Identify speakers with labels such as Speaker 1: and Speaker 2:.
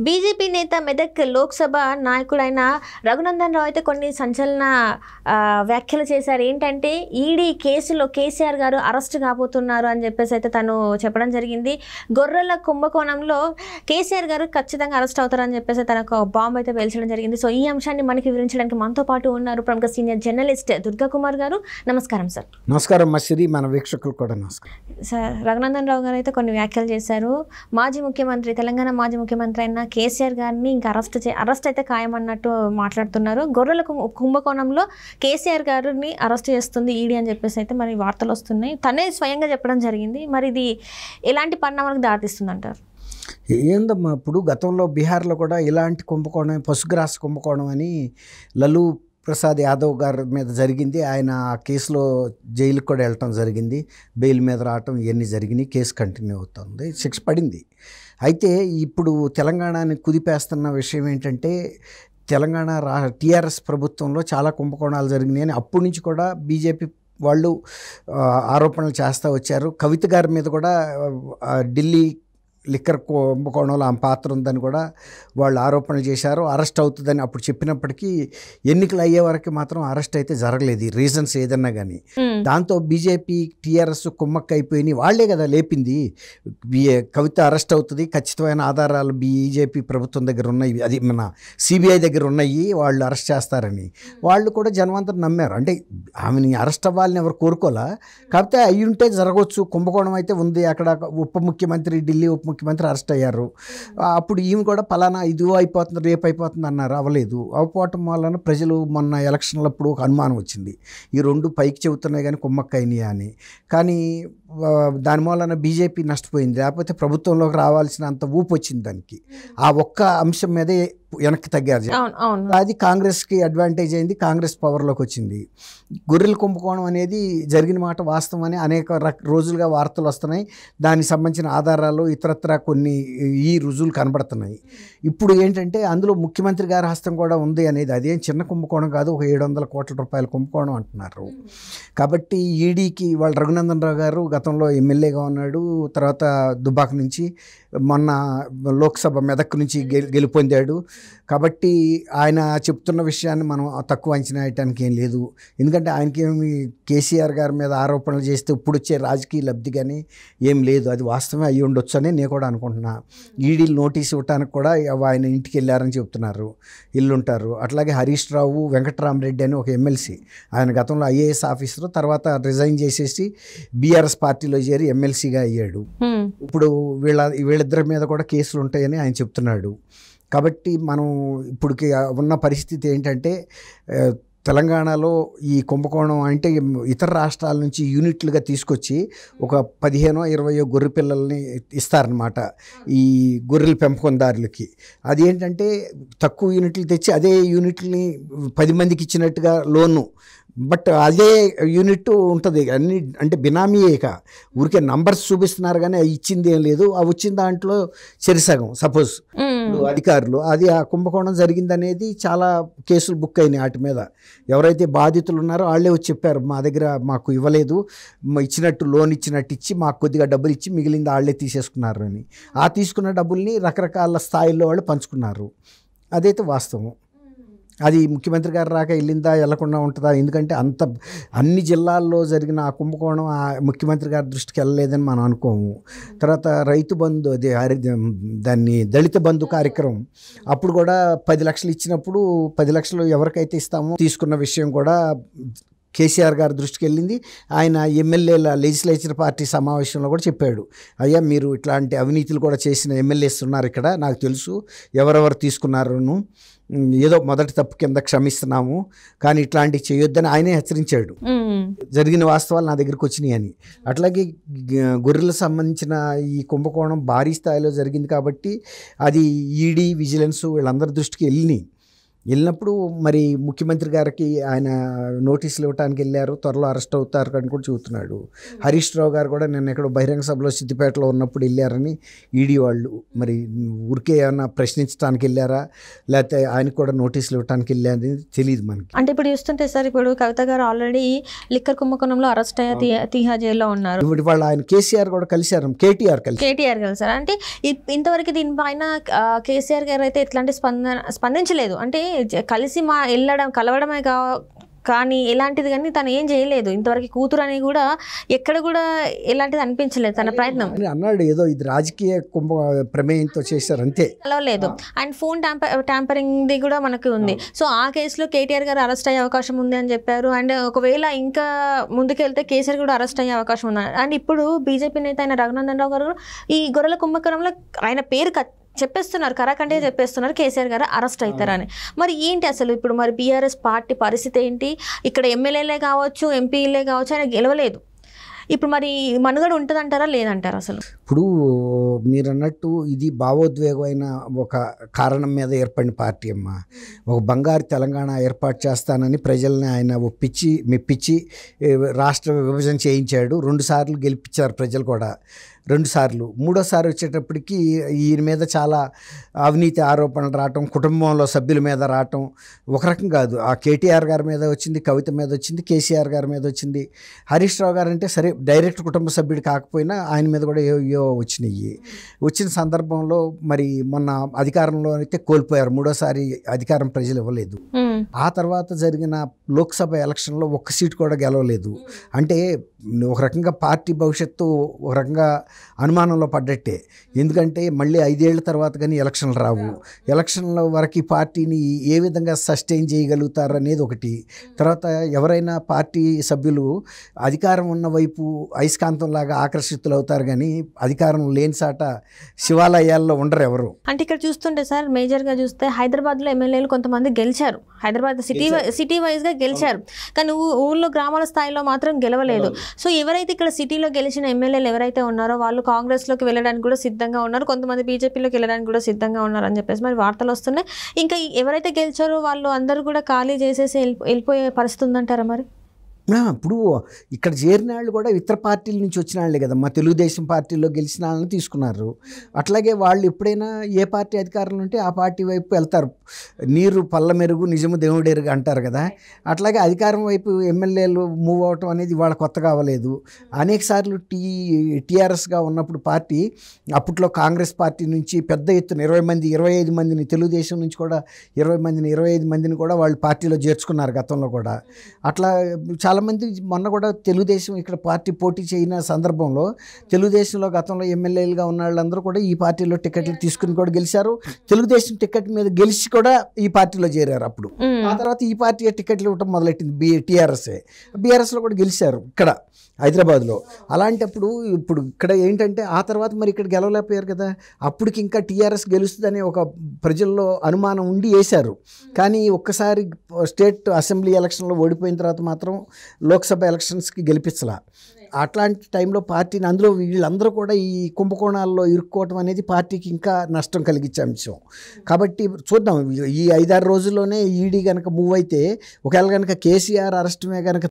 Speaker 1: BJP నేత మెదక్ లోక్సభ నాయకుడైన రఘునందన్ రావు అయితే కొన్ని సంచలన వ్యాఖ్యలు చేశారు. ఏంటంటే ఈడీ కేసులో కేసీఆర్ గారు అరెస్ట్ కాబోతున్నారు అని చెప్పేసి అయితే తను చెప్పడం జరిగింది. గొర్రెల కుంభకోణంలో కేసీఆర్ గారు ఖచ్చితంగా అరెస్ట్ అవుతారని చెప్పేసి తనకు బాంబు అయితే పేల్చడం జరిగింది. సో ఈ అంశాన్ని మనకి వివరించడానికి మనతో పాటు ఉన్నారు ప్రముఖ సీనియర్ జర్నలిస్ట్ దుర్గా కుమార్ గారు. నమస్కారం సార్.
Speaker 2: నమస్కారం మసిరి, మన వీక్షకులు కూడా నమస్కారం
Speaker 1: సార్. రఘునందన్ రావు గారు అయితే కొన్ని వ్యాఖ్యలు చేశారు. మాజీ ముఖ్యమంత్రి, తెలంగాణ మాజీ ముఖ్యమంత్రి అయిన కేసీఆర్ గారిని ఇంకా అరెస్ట్ అయితే ఖాయమన్నట్టు మాట్లాడుతున్నారు. గొర్రెల కుంభకోణంలో కేసీఆర్ గారిని అరెస్ట్ చేస్తుంది ఈడీ అని చెప్పేసి అయితే మరి వార్తలు వస్తున్నాయి. తనే స్వయంగా చెప్పడం జరిగింది. మరి ఇది ఎలాంటి పరిణామాలకు దారితీస్తుంది అంటారు?
Speaker 2: ఏందమ్మా, ఇప్పుడు గతంలో బీహార్లో కూడా ఇలాంటి కుంభకోణం, పశుగ్రాస కుంభకోణం అని లలూ ప్రసాద్ యాదవ్ గారి మీద జరిగింది. ఆయన ఆ కేసులో జైలుకి కూడా వెళ్ళటం జరిగింది, బెయిల్ మీద రావటం ఇవన్నీ జరిగినాయి. కేసు కంటిన్యూ అవుతుంది, శిక్ష పడింది. అయితే ఇప్పుడు తెలంగాణని కుదిపేస్తున్న విషయం ఏంటంటే, తెలంగాణ టీఆర్ఎస్ ప్రభుత్వంలో చాలా కుంభకోణాలు జరిగినాయి అని అప్పటి నుంచి కూడా బీజేపీ వాళ్ళు ఆరోపణలు చేస్తూ వచ్చారు. కవిత గారి మీద కూడా ఢిల్లీ లిక్కర్ కుంభకోణంలో ఆమె పాత్ర ఉందని కూడా వాళ్ళు ఆరోపణలు చేశారు. అరెస్ట్ అవుతుందని అప్పుడు చెప్పినప్పటికీ ఎన్నికలు అయ్యే వరకు మాత్రం అరెస్ట్ అయితే జరగలేదు, రీజన్స్ ఏదన్నా కానీ. దాంతో బీజేపీ టీఆర్ఎస్ కుమ్మక్క అయిపోయినాయి. వాళ్లే కదా లేపింది, కవిత అరెస్ట్ అవుతుంది, ఖచ్చితమైన ఆధారాలు బీజేపీ ప్రభుత్వం దగ్గర ఉన్నాయి, అది మన సిబిఐ దగ్గర ఉన్నాయి, వాళ్ళు అరెస్ట్ చేస్తారని వాళ్ళు కూడా జనవంతం నమ్మారు. అంటే ఆమెని అరెస్ట్ అవ్వాలని ఎవరు కోరుకోలే, కాకపోతే అయ్యుంటే జరగవచ్చు, కుంభకోణం అయితే ఉంది, అక్కడ ఉప ముఖ్యమంత్రి, ఢిల్లీ ఉప ముఖ్యమంత్రి అరెస్ట్ అయ్యారు. అప్పుడు ఈమె కూడా పలానా ఇదిగో అయిపోతుంది, రేపు అయిపోతుంది అన్నారు, అవ్వలేదు. అవ్వకపోవటం వలన ప్రజలు మొన్న ఎలక్షన్లప్పుడు ఒక అనుమానం వచ్చింది, ఈ రెండు పైకి చెబుతున్నాయి కానీ కుమ్మక్క అయినాయా అని. కానీ దాని మూలన బీజేపీ నష్టపోయింది, లేకపోతే ప్రభుత్వంలోకి రావాల్సినంత ఊపు వచ్చింది దానికి. ఆ ఒక్క అంశం మీదే వెనక్కి తగ్గారు. అది కాంగ్రెస్కి అడ్వాంటేజ్ అయింది, కాంగ్రెస్ పవర్లోకి వచ్చింది. గొర్రెల కుంభకోణం అనేది జరిగిన మాట వాస్తవం అని అనేక రోజులుగా వార్తలు వస్తున్నాయి. దానికి సంబంధించిన ఆధారాలు ఇతరత్ర కొన్ని ఈ రుజువులు కనబడుతున్నాయి. ఇప్పుడు ఏంటంటే అందులో ముఖ్యమంత్రి గారి హస్తం కూడా ఉంది అనేది, అదేం చిన్న కుంభకోణం కాదు, ఒక 700 కోట్ల రూపాయల కుంభకోణం అంటున్నారు. కాబట్టి ఈడీకి వాళ్ళు రఘునందన్ రావు గారు గతంలో ఎమ్మెల్యేగా ఉన్నాడు, తర్వాత దుబాక్ నుంచి, మొన్న లోక్సభ మెదక్ నుంచి గెలుపొందాడు. కాబట్టి ఆయన చెప్తున్న విషయాన్ని మనం తక్కువ అంచనా వేయటానికి ఏం లేదు. ఎందుకంటే ఆయనకేమి కేసీఆర్ గారి మీద ఆరోపణలు చేస్తే ఇప్పుడు వచ్చే రాజకీయ లబ్ధి కానీ ఏం లేదు, అది వాస్తవమే అయ్యి ఉండొచ్చు అని నేను కూడా అనుకుంటున్నా. ఈడీలు నోటీస్ ఇవ్వడానికి కూడా ఆయన ఇంటికి వెళ్ళారని చెప్తున్నారు, ఇల్లుంటారు. అట్లాగే హరీష్ రావు వెంకటరామరెడ్డి అని ఒక ఎమ్మెల్సీ, ఆయన గతంలో ఐఏఎస్ ఆఫీసర్, తర్వాత రిజైన్ చేసేసి బీఆర్ఎస్ పార్టీలో చేరి ఎమ్మెల్సీగా అయ్యాడు. ఇప్పుడు వీళ్ళిద్దరి మీద కూడా కేసులు ఉంటాయని ఆయన చెప్తున్నాడు. కాబట్టి మనం ఇప్పుడు ఉన్న పరిస్థితి ఏంటంటే, తెలంగాణలో ఈ కుంభకోణం అంటే ఇతర రాష్ట్రాల నుంచి యూనిట్లుగా తీసుకొచ్చి ఒక 15-20 గొర్రె పిల్లల్ని ఇస్తారనమాట ఈ గొర్రెల పెంపకందారులకి. అది ఏంటంటే తక్కువ యూనిట్లు తెచ్చి అదే యూనిట్ని 10 మందికి ఇచ్చినట్టుగా లోను, బట్ అదే యూనిట్ ఉంటుంది అన్ని, అంటే బినామీయేక ఊరికే నంబర్స్ చూపిస్తున్నారు కానీ ఇచ్చింది ఏం లేదు. ఆ వచ్చిన దాంట్లో చెరిసగం సపోజ్ అధికారులు, అది ఆ కుంభకోణం జరిగిందనేది చాలా కేసులు బుక్ అయినాయి. వాటి మీద ఎవరైతే బాధితులు ఉన్నారో వాళ్ళే వచ్చి చెప్పారు, మా దగ్గర మాకు ఇవ్వలేదు, ఇచ్చినట్టు లోన్ ఇచ్చినట్టు ఇచ్చి మాకు కొద్దిగా డబ్బులు ఇచ్చి మిగిలింది వాళ్ళే తీసేసుకున్నారు అని. ఆ తీసుకున్న డబ్బుల్ని రకరకాల స్థాయిల్లో వాళ్ళు పంచుకున్నారు, అదైతే వాస్తవం. అది ముఖ్యమంత్రి గారు రాక వెళ్ళిందా, వెళ్లకుండా ఉంటుందా? ఎందుకంటే అన్ని జిల్లాల్లో జరిగిన ఆ కుంభకోణం ఆ ముఖ్యమంత్రి గారి దృష్టికి వెళ్ళలేదని మనం అనుకోము. తర్వాత రైతు బంధు, అదే దాన్ని దళిత బంధు కార్యక్రమం, అప్పుడు కూడా 10 లక్షలు ఇచ్చినప్పుడు 10 లక్షలు ఎవరికైతే ఇస్తామో తీసుకున్న విషయం కూడా కేసీఆర్ గారి దృష్టికి వెళ్ళింది. ఆయన ఎమ్మెల్యేల లెజిస్లేచర్ పార్టీ సమావేశంలో కూడా చెప్పాడు, అయ్యా మీరు ఇట్లాంటి అవినీతులు కూడా చేసిన ఎమ్మెల్యేస్ ఉన్నారు ఇక్కడ, నాకు తెలుసు ఎవరెవరు తీసుకున్నారును, ఏదో మొదటి తప్పు కింద క్షమిస్తున్నాము కానీ ఇట్లాంటివి చేయొద్దని ఆయనే హెచ్చరించాడు. జరిగిన వాస్తవాలు నా దగ్గరికి వచ్చినాయి అని. అట్లాగే గొర్రెలకు సంబంధించిన ఈ కుంభకోణం భారీ స్థాయిలో జరిగింది కాబట్టి అది ఈడీ, విజిలెన్స్ వీళ్ళందరి దృష్టికి వెళ్ళినాయి. వెళ్ళినప్పుడు మరి ముఖ్యమంత్రి గారికి ఆయన నోటీసులు ఇవ్వడానికి వెళ్ళారు, త్వరలో అరెస్ట్ అవుతారు అని కూడా చెబుతున్నాడు. హరీష్ రావు గారు కూడా నిన్న ఎక్కడో బహిరంగ సభలో సిద్దిపేటలో ఉన్నప్పుడు వెళ్ళారని ఈడీ వాళ్ళు. మరి ఊరికే ఏమన్నా ప్రశ్నించడానికి వెళ్ళారా లేకపోతే ఆయనకు కూడా నోటీసులు ఇవ్వడానికి వెళ్ళారని తెలియదు మనకి.
Speaker 1: అంటే ఇప్పుడు చూస్తుంటే సార్, ఇప్పుడు కవిత గారు ఆల్రెడీ లిక్కర్ కుంభకోణంలో అరెస్ట్ అయ్యే తీహా జైల్లో ఉన్నారు.
Speaker 2: ఇప్పుడు వాళ్ళు ఆయన కేసీఆర్ కూడా కలిశారు, కేటీఆర్
Speaker 1: కలిసారు. అంటే ఇంతవరకు దీనిపైన కేసీఆర్ గారు అయితే ఎట్లాంటి స్పందించలేదు. అంటే కలిసి కలవడమే కానీ ఎలాంటిది కానీ తను ఏం చేయలేదు ఇంతవరకు. కూతురు అని కూడా ఎక్కడ కూడా ఎలాంటిది అనిపించలేదు తన ప్రయత్నం.
Speaker 2: అన్నాడు ఏదో ఇది రాజకీయ ప్రమేయంతో చేశారు అంతే,
Speaker 1: లేదు. అండ్ ఫోన్ ట్యాంపరింగ్ది కూడా మనకు ఉంది. సో ఆ కేసులో కేటీఆర్ గారు అరెస్ట్ అయ్యే అవకాశం ఉంది అని చెప్పారు. అండ్ ఒకవేళ ఇంకా ముందుకెళ్తే కేసీఆర్ కూడా అరెస్ట్ అయ్యే అవకాశం ఉంది. అండ్ ఇప్పుడు బీజేపీ నేత అయిన రఘునందన్ రావు గారు ఈ గొర్రెల కుంభకోణంలో ఆయన పేరు చెప్పేస్తున్నారు, కరాకంటే చెప్పేస్తున్నారు కేసీఆర్ గారు అరెస్ట్ అవుతారని. మరి ఏంటి అసలు ఇప్పుడు మరి బీఆర్ఎస్ పార్టీ పరిస్థితి ఏంటి? ఇక్కడ ఎమ్మెల్యేలే కావచ్చు, ఎంపీలే కావచ్చు, ఆయన గెలవలేదు. ఇప్పుడు మరి మనుగడ ఉంటుందంటారా లేదంటారా? అసలు
Speaker 2: ఇప్పుడు మీరు అన్నట్టు ఇది భావోద్వేగమైన ఒక కారణం మీద ఏర్పడిన పార్టీ అమ్మ. ఒక బంగారు తెలంగాణ ఏర్పాటు చేస్తానని ప్రజల్ని ఆయన మెప్పించి రాష్ట్ర విభజన చేయించాడు. 2 సార్లు గెలిపించారు ప్రజలు కూడా, 2 సార్లు. 3వ సారి వచ్చేటప్పటికి ఈయన మీద చాలా అవినీతి ఆరోపణలు రావటం, కుటుంబంలో సభ్యుల మీద రావటం. ఒక రకం కాదు, ఆ కేటీఆర్ గారి మీద వచ్చింది, కవిత మీద వచ్చింది, కేసీఆర్ గారి మీద వచ్చింది. హరీష్ రావు గారు అంటే సరే డైరెక్ట్ కుటుంబ సభ్యుడు కాకపోయినా ఆయన మీద కూడా ఏవో వచ్చినాయి. వచ్చిన సందర్భంలో మరి మొన్న అధికారంలో అయితే కోల్పోయారు. 3వ సారి అధికారం ప్రజలు ఇవ్వలేదు. ఆ తర్వాత జరిగిన లోక్సభ ఎలక్షన్లో 1 సీటు కూడా గెలవలేదు. అంటే ఒక రకంగా పార్టీ భవిష్యత్తు ఒక రకంగా అనుమానంలో పడ్డట్టే. ఎందుకంటే మళ్ళీ 5 ఏళ్ల తర్వాత కానీ ఎలక్షన్లు రావు. ఎలక్షన్ల వరకు ఈ పార్టీని ఏ విధంగా సస్టైన్ చేయగలుగుతారు అనేది ఒకటి. తర్వాత ఎవరైనా పార్టీ సభ్యులు అధికారం ఉన్న వైపు అయస్కాంతంలాగా ఆకర్షితులు అవుతారు, కానీ అధికారం లేని సాట శివాలయాల్లో ఉండరు ఎవరు.
Speaker 1: అంటే ఇక్కడ చూస్తుంటే సార్, మేజర్గా చూస్తే హైదరాబాద్లో ఎమ్మెల్యేలు కొంతమంది గెలిచారు, హైదరాబాద్ సిటీ వైజ్గా గెలిచారు, కానీ ఊళ్ళో గ్రామాల స్థాయిలో మాత్రం గెలవలేదు. సో ఎవరైతే ఇక్కడ సిటీలో గెలిచిన ఎమ్మెల్యేలు ఎవరైతే ఉన్నారో వాళ్ళు కాంగ్రెస్లోకి వెళ్ళడానికి కూడా సిద్ధంగా ఉన్నారు, కొంతమంది బీజేపీలోకి వెళ్ళడానికి కూడా సిద్ధంగా ఉన్నారు అని చెప్పేసి మరి వార్తలు వస్తున్నాయి. ఇంకా ఎవరైతే గెలిచారో వాళ్ళు అందరూ కూడా ఖాళీ చేసేసి వెళ్ళిపోయే పరిస్థితి ఉందంటారా మరి?
Speaker 2: ఇప్పుడు ఇక్కడ చేరిన వాళ్ళు కూడా ఇతర పార్టీల నుంచి వచ్చిన వాళ్ళే కదా, మా తెలుగుదేశం పార్టీలో గెలిచిన వాళ్ళని తీసుకున్నారు. అట్లాగే వాళ్ళు ఎప్పుడైనా ఏ పార్టీ అధికారంలో ఉంటే ఆ పార్టీ వైపు వెళ్తారు. నీరు పల్ల మెరుగు నిజము దేవుడెరుగు అంటారు కదా, అట్లాగే అధికారం వైపు ఎమ్మెల్యేలు మూవ్ అవటం అనేది వాళ్ళ కొత్తగా అవ్వలేదు. అనేక సార్లు టీఆర్ఎస్గా ఉన్నప్పుడు పార్టీ అప్పట్లో కాంగ్రెస్ పార్టీ నుంచి పెద్ద ఎత్తున 20 మంది 25 మందిని, తెలుగుదేశం నుంచి కూడా 20 మందిని 25 మందిని కూడా వాళ్ళు పార్టీలో చేర్చుకున్నారు గతంలో కూడా. అట్లా చాలామంది మొన్న కూడా తెలుగుదేశం ఇక్కడ పార్టీ పోటీ చేయన సందర్భంలో తెలుగుదేశంలో గతంలో ఎమ్మెల్యేలుగా ఉన్న వాళ్ళందరూ కూడా ఈ పార్టీలో టికెట్లు తీసుకుని కూడా గెలిచారు. తెలుగుదేశం టికెట్ మీద గెలిచి కూడా ఈ పార్టీలో చేరారు. అప్పుడు ఆ తర్వాత ఈ పార్టీ టికెట్లు ఇవ్వటం మొదలెట్టింది బీఆర్ఎస్లో కూడా గెలిచారు ఇక్కడ హైదరాబాద్లో. అలాంటప్పుడు ఇప్పుడు ఇక్కడ ఏంటంటే ఆ తర్వాత మరి ఇక్కడ గెలవలేకపోయారు కదా, అప్పటికి ఇంకా టీఆర్ఎస్ గెలుస్తుందనే ఒక ప్రజల్లో అనుమానం ఉండి వేశారు. కానీ ఒక్కసారి స్టేట్ అసెంబ్లీ ఎలక్షన్లో ఓడిపోయిన తర్వాత మాత్రం లోక్సభ ఎలక్షన్స్కి గెలిపించలా. అట్లాంటి టైంలో పార్టీని అందులో వీళ్ళందరూ కూడా ఈ కుంభకోణాల్లో ఇరుక్కోవటం అనేది పార్టీకి ఇంకా నష్టం కలిగించే అంశం. కాబట్టి చూద్దాం, ఈ 5-6 రోజుల్లోనే ఈడీ కనుక మూవ్ అయితే, ఒకవేళ కనుక కేసీఆర్ అరెస్ట్ మీద కనుక